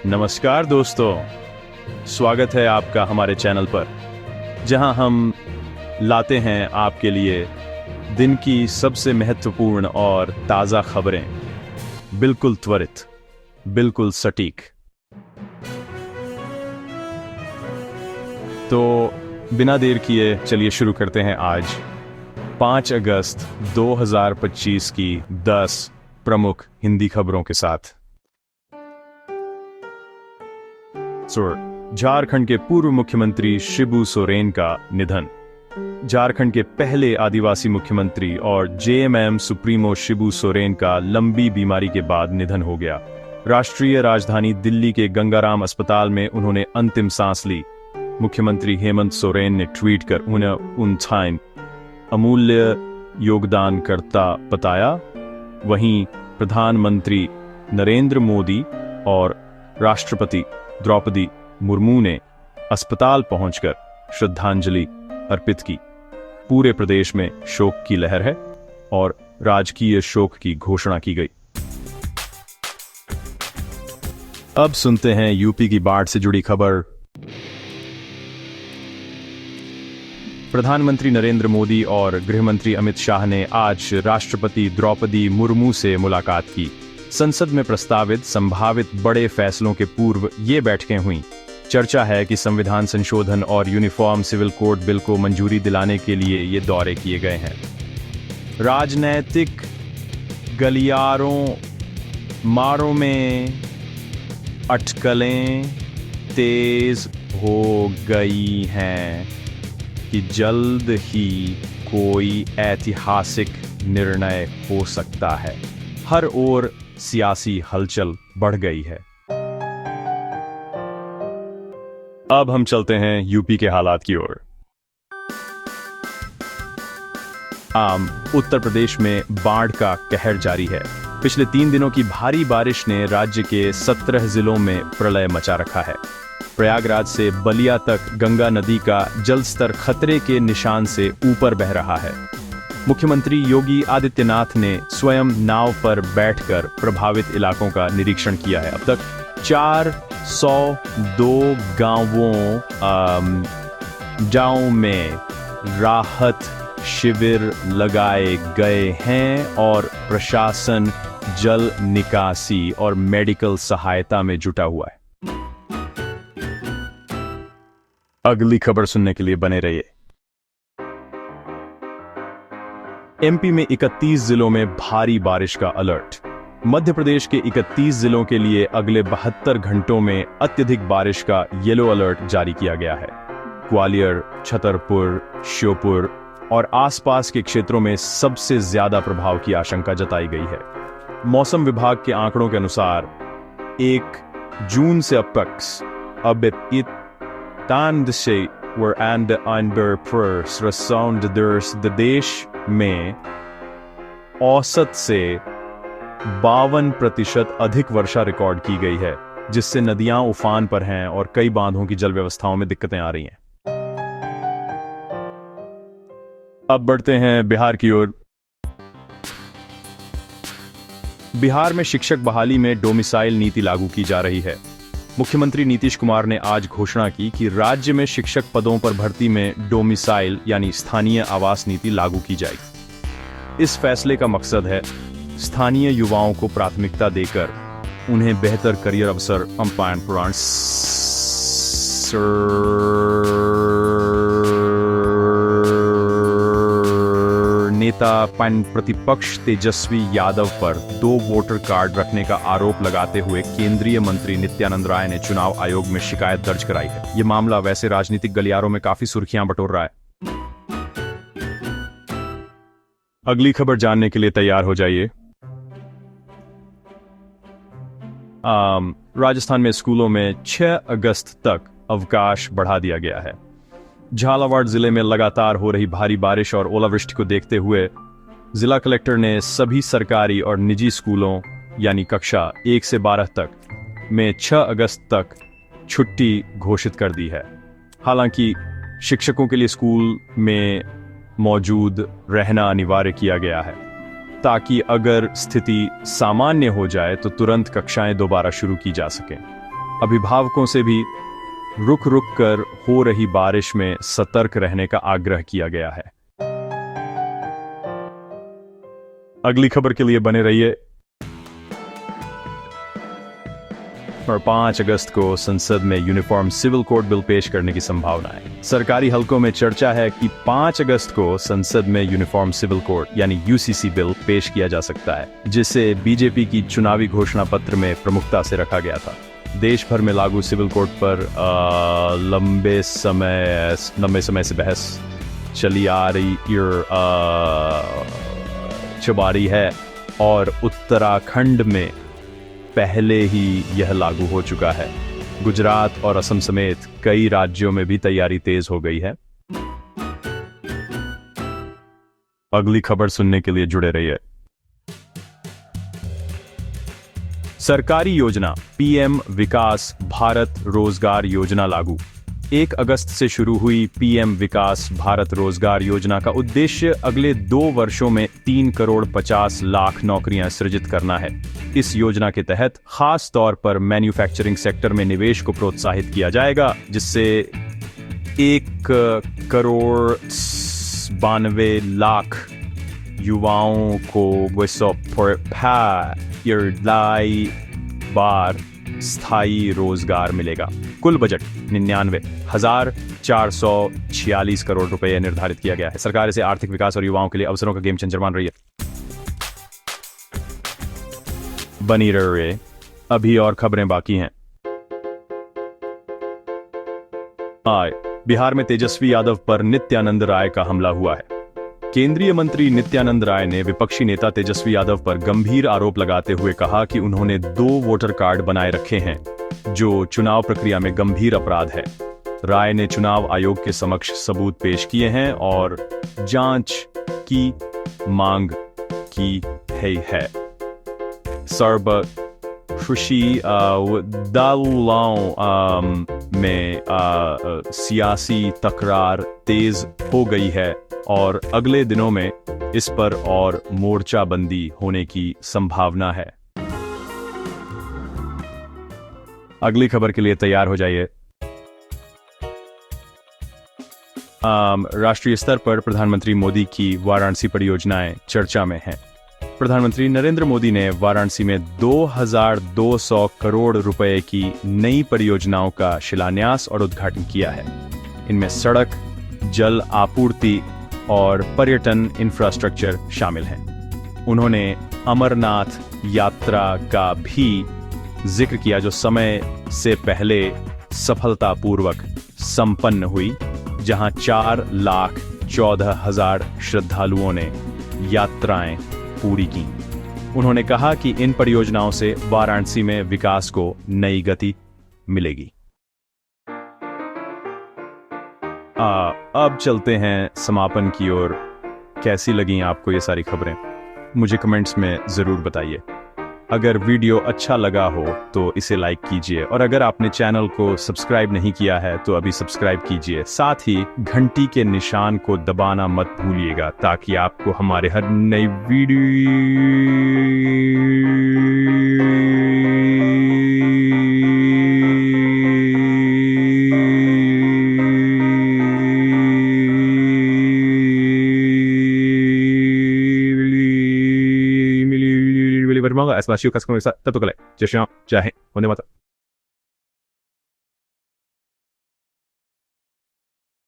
नमस्कार दोस्तों, स्वागत है आपका हमारे चैनल पर, जहां हम लाते हैं आपके लिए दिन की सबसे महत्वपूर्ण और ताज़ा खबरें, बिल्कुल त्वरित, बिल्कुल सटीक। तो बिना देर किए चलिए शुरू करते हैं आज 5 अगस्त 2025 की 10 प्रमुख हिंदी खबरों के साथ। झारखंड के पूर्व मुख्यमंत्री शिबू सोरेन का निधन। झारखंड के पहले आदिवासी मुख्यमंत्री और जेएमएम सुप्रीमो शिबू सोरेन का लंबी बीमारी के बाद निधन हो गया। राष्ट्रीय राजधानी दिल्ली के गंगाराम अस्पताल में उन्होंने अंतिम सांस ली। मुख्यमंत्री हेमंत सोरेन ने ट्वीट कर उन्हें उन अमूल्य योगदानकर्ता बताया। वहीं प्रधानमंत्री नरेंद्र मोदी और राष्ट्रपति द्रौपदी मुर्मू ने अस्पताल पहुंचकर श्रद्धांजलि अर्पित की। पूरे प्रदेश में शोक की लहर है और राजकीय शोक की घोषणा की गई। अब सुनते हैं यूपी की बाढ़ से जुड़ी खबर। प्रधानमंत्री नरेंद्र मोदी और गृहमंत्री अमित शाह ने आज राष्ट्रपति द्रौपदी मुर्मू से मुलाकात की। संसद में प्रस्तावित संभावित बड़े फैसलों के पूर्व ये बैठकें हुईं। चर्चा है कि संविधान संशोधन और यूनिफॉर्म सिविल कोड बिल को मंजूरी दिलाने के लिए ये दौरे किए गए हैं। राजनैतिक गलियारों मारों में अटकलें तेज हो गई हैं कि जल्द ही कोई ऐतिहासिक निर्णय हो सकता है। हर ओर सियासी हलचल बढ़ गई है। अब हम चलते हैं यूपी के हालात की ओर। उत्तर प्रदेश में बाढ़ का कहर जारी है। पिछले 3 दिनों की भारी बारिश ने राज्य के 17 जिलों में प्रलय मचा रखा है। प्रयागराज से बलिया तक गंगा नदी का जलस्तर खतरे के निशान से ऊपर बह रहा है। मुख्यमंत्री योगी आदित्यनाथ ने स्वयं नाव पर बैठकर प्रभावित इलाकों का निरीक्षण किया है। अब तक 402 गांवों में राहत शिविर लगाए गए हैं और प्रशासन जल निकासी और मेडिकल सहायता में जुटा हुआ है। अगली खबर सुनने के लिए बने रहिए। एमपी में 31 जिलों में भारी बारिश का अलर्ट। मध्य प्रदेश के 31 जिलों के लिए अगले 72 घंटों में अत्यधिक बारिश का येलो अलर्ट जारी किया गया है। ग्वालियर, छतरपुर, श्योपुर और आसपास के क्षेत्रों में सबसे ज्यादा प्रभाव की आशंका जताई गई है। मौसम विभाग के आंकड़ों के अनुसार 1 जून से अब देश में औसत से 52% अधिक वर्षा रिकॉर्ड की गई है, जिससे नदियां उफान पर हैं और कई बांधों की जल व्यवस्थाओं में दिक्कतें आ रही हैं। अब बढ़ते हैं बिहार की ओर। बिहार में शिक्षक बहाली में डोमिसाइल नीति लागू की जा रही है। मुख्यमंत्री नीतीश कुमार ने आज घोषणा की कि राज्य में शिक्षक पदों पर भर्ती में डोमिसाइल यानी स्थानीय आवास नीति लागू की जाएगी। इस फैसले का मकसद है स्थानीय युवाओं को प्राथमिकता देकर उन्हें बेहतर करियर अवसर नेता प्रतिपक्ष तेजस्वी यादव पर 2 वोटर कार्ड रखने का आरोप लगाते हुए केंद्रीय मंत्री नित्यानंद राय ने चुनाव आयोग में शिकायत दर्ज कराई है। यह मामला वैसे राजनीतिक गलियारों में काफी सुर्खियां बटोर रहा है। अगली खबर जानने के लिए तैयार हो जाइए। राजस्थान में स्कूलों में 6 अगस्त तक अवकाश बढ़ा दिया गया है। झालावाड़ जिले में लगातार हो रही भारी बारिश और ओलावृष्टि को देखते हुए जिला कलेक्टर ने सभी सरकारी और निजी स्कूलों यानी कक्षा 1 से 12 तक में 6 अगस्त तक छुट्टी घोषित कर दी है। हालांकि शिक्षकों के लिए स्कूल में मौजूद रहना अनिवार्य किया गया है ताकि अगर स्थिति सामान्य हो जाए तो तुरंत कक्षाएं दोबारा शुरू की जा सकें। अभिभावकों से भी रुक रुक कर हो रही बारिश में सतर्क रहने का आग्रह किया गया है। अगली खबर के लिए बने रहिए। और 5 अगस्त को संसद में यूनिफॉर्म सिविल कोड बिल पेश करने की संभावना है। सरकारी हलकों में चर्चा है कि 5 अगस्त को संसद में यूनिफॉर्म सिविल कोड यानी यूसीसी बिल पेश किया जा सकता है, जिसे बीजेपी की चुनावी घोषणा पत्र में प्रमुखता से रखा गया था। देश भर में लागू सिविल कोड पर लंबे समय से बहस चली आ रही है और उत्तराखंड में पहले ही यह लागू हो चुका है। गुजरात और असम समेत कई राज्यों में भी तैयारी तेज हो गई है। अगली खबर सुनने के लिए जुड़े रहिए। सरकारी योजना पीएम विकास भारत रोजगार योजना लागू। 1 अगस्त से शुरू हुई पीएम विकास भारत रोजगार योजना का उद्देश्य अगले 2 वर्षों में 3 करोड़ 50 लाख नौकरियां सृजित करना है। इस योजना के तहत खास तौर पर मैन्युफैक्चरिंग सेक्टर में निवेश को प्रोत्साहित किया जाएगा, जिससे 1 करोड़ 92 लाख युवाओं को बार स्थायी रोजगार मिलेगा। कुल बजट 99,446 करोड़ रुपए निर्धारित किया गया है। सरकार इसे आर्थिक विकास और युवाओं के लिए अवसरों का गेम चेंजर मान रही है। बनी रहे, अभी और खबरें बाकी हैं। बिहार में तेजस्वी यादव पर नित्यानंद राय का हमला हुआ है। केंद्रीय मंत्री नित्यानंद राय ने विपक्षी नेता तेजस्वी यादव पर गंभीर आरोप लगाते हुए कहा कि उन्होंने 2 वोटर कार्ड बनाए रखे हैं, जो चुनाव प्रक्रिया में गंभीर अपराध है। राय ने चुनाव आयोग के समक्ष सबूत पेश किए हैं और जांच की मांग की है। खुशी दलों में सियासी तकरार तेज हो गई है और अगले दिनों में इस पर और मोर्चाबंदी होने की संभावना है। अगली खबर के लिए तैयार हो जाइए। राष्ट्रीय स्तर पर प्रधानमंत्री मोदी की वाराणसी परियोजनाएं चर्चा में हैं। प्रधानमंत्री नरेंद्र मोदी ने वाराणसी में 2200 करोड़ रुपए की नई परियोजनाओं का शिलान्यास और उद्घाटन किया है। इनमें सड़क, जल आपूर्ति और पर्यटन इंफ्रास्ट्रक्चर शामिल हैं। उन्होंने अमरनाथ यात्रा का भी जिक्र किया, जो समय से पहले सफलतापूर्वक संपन्न हुई, जहां 4,14,000 श्रद्धालुओं ने यात्राएं पूरी की। उन्होंने कहा कि इन परियोजनाओं से वाराणसी में विकास को नई गति मिलेगी। अब चलते हैं समापन की ओर। कैसी लगी आपको ये सारी खबरें? मुझे कमेंट्स में जरूर बताइए। अगर वीडियो अच्छा लगा हो तो इसे लाइक कीजिए और अगर आपने चैनल को सब्सक्राइब नहीं किया है तो अभी सब्सक्राइब कीजिए। साथ ही घंटी के निशान को दबाना मत भूलिएगा ताकि आपको हमारे हर नई ऐसा तब तो कल जय श्री राम, जय हिंद, वंदे मातरम।